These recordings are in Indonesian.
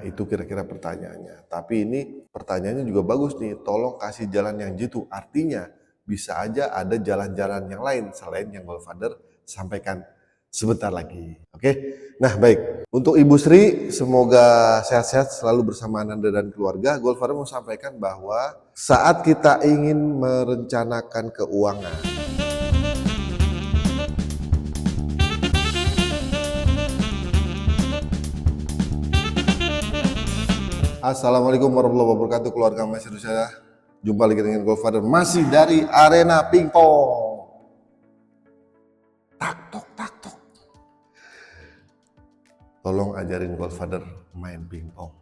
itu kira-kira pertanyaannya. Tapi ini pertanyaannya juga bagus nih, tolong kasih jalan yang jitu. Artinya bisa aja ada jalan-jalan yang lain selain yang Godfather sampaikan sebentar lagi. Oke, nah baik. Untuk Ibu Sri, semoga sehat-sehat selalu bersama Ananda dan keluarga. Godfather mau sampaikan bahwa saat kita ingin merencanakan keuangan, Assalamualaikum warahmatullahi wabarakatuh, keluarga Mas Indonesia. Jumpa lagi dengan Godfather masih dari arena pingpong. Tak tok. Tolong ajarin Godfather main pingpong,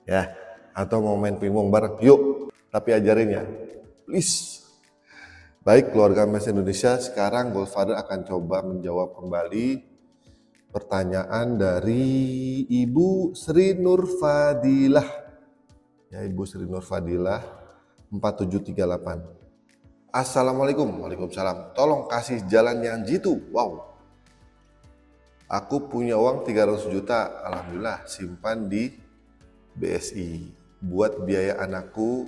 ya. Atau mau main pingpong bareng, yuk. Tapi ajarin ya, please. Baik keluarga Mas Indonesia, sekarang Godfather akan coba menjawab kembali pertanyaan dari Ibu Sri Nurfadilah. Ya, Ibu Sri Nurfadilah 4738. Assalamualaikum. Waalaikumsalam. Tolong kasih jalan yang jitu. Wow. Aku punya uang 300 juta. Alhamdulillah simpan di BSI. Buat biaya anakku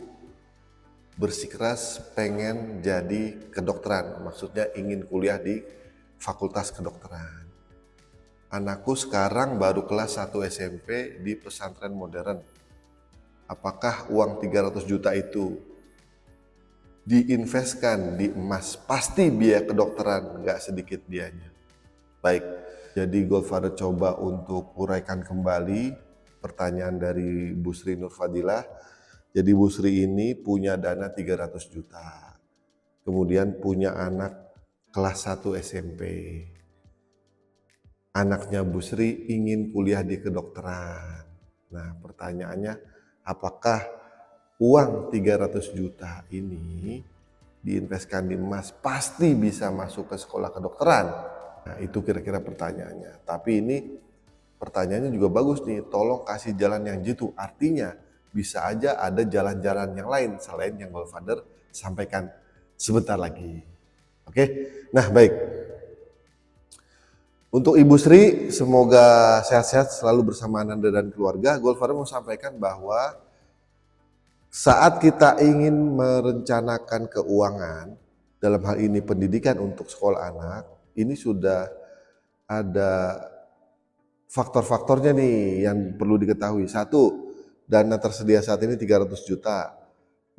bersikeras pengen jadi kedokteran. Maksudnya ingin kuliah di Fakultas Kedokteran. Anakku sekarang baru kelas 1 SMP di pesantren modern. Apakah uang 300 juta itu diinvestkan di emas? Pasti biaya kedokteran, nggak sedikit biayanya. Baik, jadi Godfather coba untuk uraikan kembali pertanyaan dari Bu Sri Nurfadilah. Jadi Bu Sri ini punya dana 300 juta. Kemudian punya anak kelas 1 SMP. Anaknya Bu Sri ingin kuliah di kedokteran. Nah, pertanyaannya, apakah uang 300 juta ini diinvestkan di emas pasti bisa masuk ke sekolah kedokteran? Nah, itu kira-kira pertanyaannya. Tapi ini pertanyaannya juga bagus nih, tolong kasih jalan yang jitu. Artinya bisa aja ada jalan-jalan yang lain selain yang Godfather sampaikan sebentar lagi. Oke, nah baik. Untuk Ibu Sri, semoga sehat-sehat selalu bersama Ananda dan keluarga. Godfather mau sampaikan bahwa saat kita ingin merencanakan keuangan, dalam hal ini pendidikan untuk sekolah anak, ini sudah ada faktor-faktornya nih yang perlu diketahui. Satu, dana tersedia saat ini 300 juta.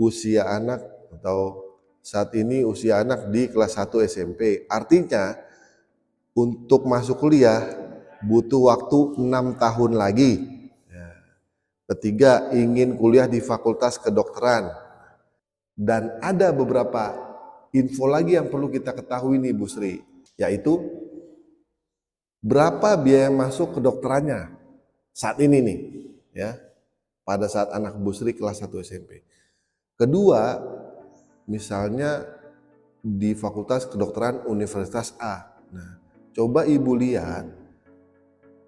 Usia anak atau saat ini usia anak di kelas 1 SMP. Artinya untuk masuk kuliah butuh waktu 6 tahun lagi. Ketiga, ingin kuliah di Fakultas Kedokteran. Dan ada beberapa info lagi yang perlu kita ketahui nih Bu Sri, yaitu berapa biaya masuk kedokterannya saat ini nih, ya, pada saat anak Bu Sri kelas 1 SMP. Kedua, misalnya di Fakultas Kedokteran Universitas A. Nah, coba Ibu lihat,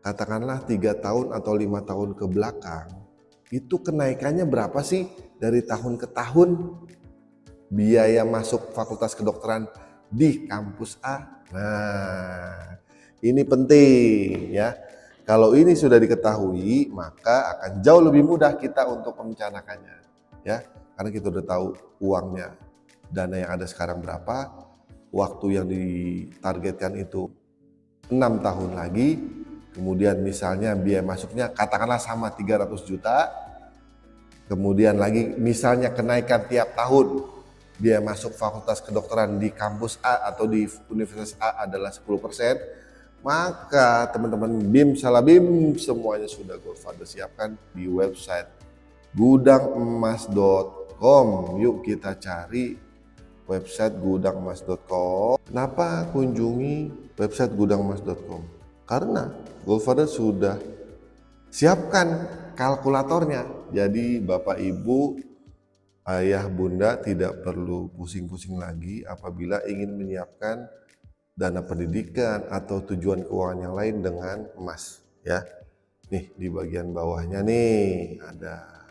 katakanlah 3 tahun atau 5 tahun ke belakang, itu kenaikannya berapa sih dari tahun ke tahun biaya masuk Fakultas Kedokteran di kampus A? Nah, ini penting ya. Kalau ini sudah diketahui, maka akan jauh lebih mudah kita untuk merencanakannya, ya. Karena kita udah tahu uangnya, dana yang ada sekarang berapa, waktu yang ditargetkan itu 6 tahun lagi, kemudian misalnya biaya masuknya katakanlah sama 300 juta, kemudian lagi misalnya kenaikan tiap tahun, biaya masuk Fakultas Kedokteran di kampus A atau di Universitas A adalah 10%, maka teman-teman BIM Salabim semuanya sudah Godfather siapkan di website gudangemas.com. Yuk kita cari website gudangemas.com. Kenapa kunjungi website gudangemas.com? Karena Godfather sudah siapkan kalkulatornya. Jadi Bapak Ibu, Ayah Bunda tidak perlu pusing-pusing lagi apabila ingin menyiapkan dana pendidikan atau tujuan keuangan yang lain dengan emas, ya. Nih di bagian bawahnya nih ada.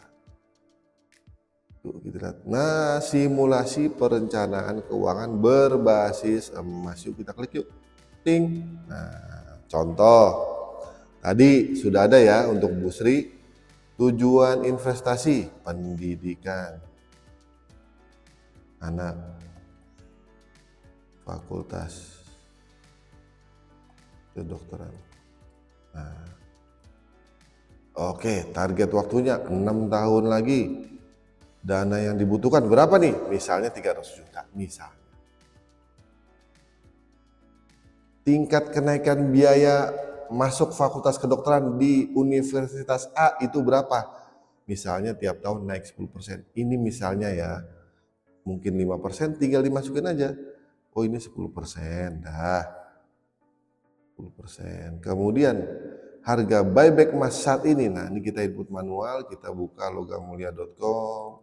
Tuh, kita lihat. Nah, simulasi perencanaan keuangan berbasis emas. Yuk kita klik yuk. Ting. Nah, contoh. Tadi sudah ada ya untuk Bu Sri Tujuan investasi pendidikan anak, fakultas kedokteran. Nah, oke, target waktunya 6 tahun lagi. Dana yang dibutuhkan berapa nih? Misalnya 300 juta, misalnya. Tingkat kenaikan biaya masuk fakultas kedokteran di Universitas A itu berapa? Misalnya tiap tahun naik 10%. Ini misalnya ya, mungkin 5%, tinggal dimasukin aja. Oh ini 10%, dah. 10%. Kemudian harga buyback emas saat ini, nah ini kita input manual, kita buka logamulia.com.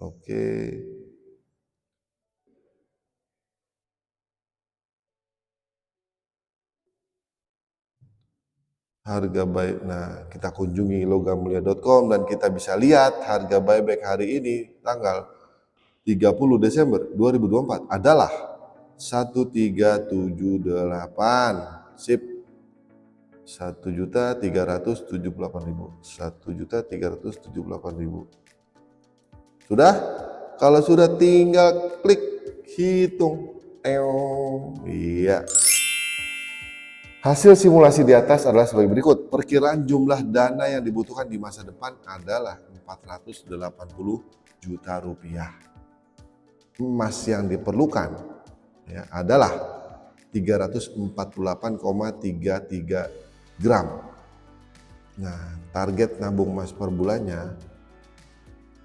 Oke. Harga buy, nah kita kunjungi logamulia.com dan kita bisa lihat harga buyback hari ini tanggal 30 Desember 2024 adalah 1378. Sip. 1.378.000. 1.378.000. Sudah? Kalau sudah tinggal klik hitung. Iya. Hasil simulasi di atas adalah sebagai berikut. Perkiraan jumlah dana yang dibutuhkan di masa depan adalah 480 juta rupiah. Emas yang diperlukan ya, adalah 348,33 gram. Nah, target nabung emas per bulannya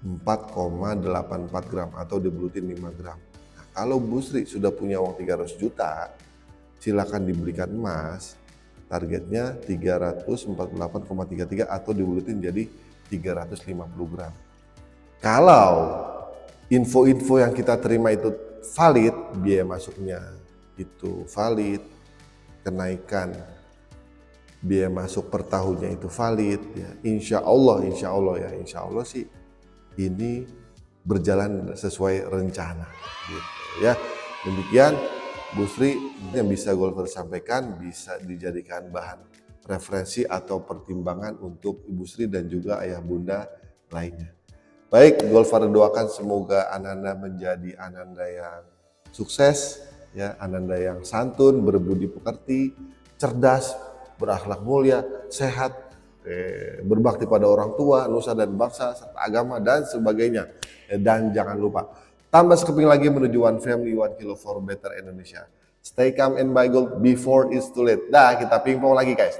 4,84 gram atau dibulutin 5 gram. Nah, kalau Bu Sri sudah punya uang 300 juta, silakan diberikan emas. Targetnya 348,33 atau dibulutin jadi 350 gram. Kalau info-info yang kita terima itu valid, biaya masuknya itu valid, kenaikan biaya masuk per tahunnya itu valid, ya insya Allah sih ini berjalan sesuai rencana, gitu ya. Demikian Bu Sri yang bisa Golfer sampaikan, bisa dijadikan bahan referensi atau pertimbangan untuk Ibu Sri dan juga ayah bunda lainnya. Baik, Golfer doakan semoga Ananda menjadi Ananda yang sukses, ya, Ananda yang santun, berbudi pekerti, cerdas, berakhlak mulia, sehat, berbakti pada orang tua, nusa dan bangsa, serta agama dan sebagainya. Dan jangan lupa, tambah sekeping lagi menuju One Family, One Kilo for Better Indonesia. Stay calm and buy gold before it's too late. Dah, kita pingpong lagi guys.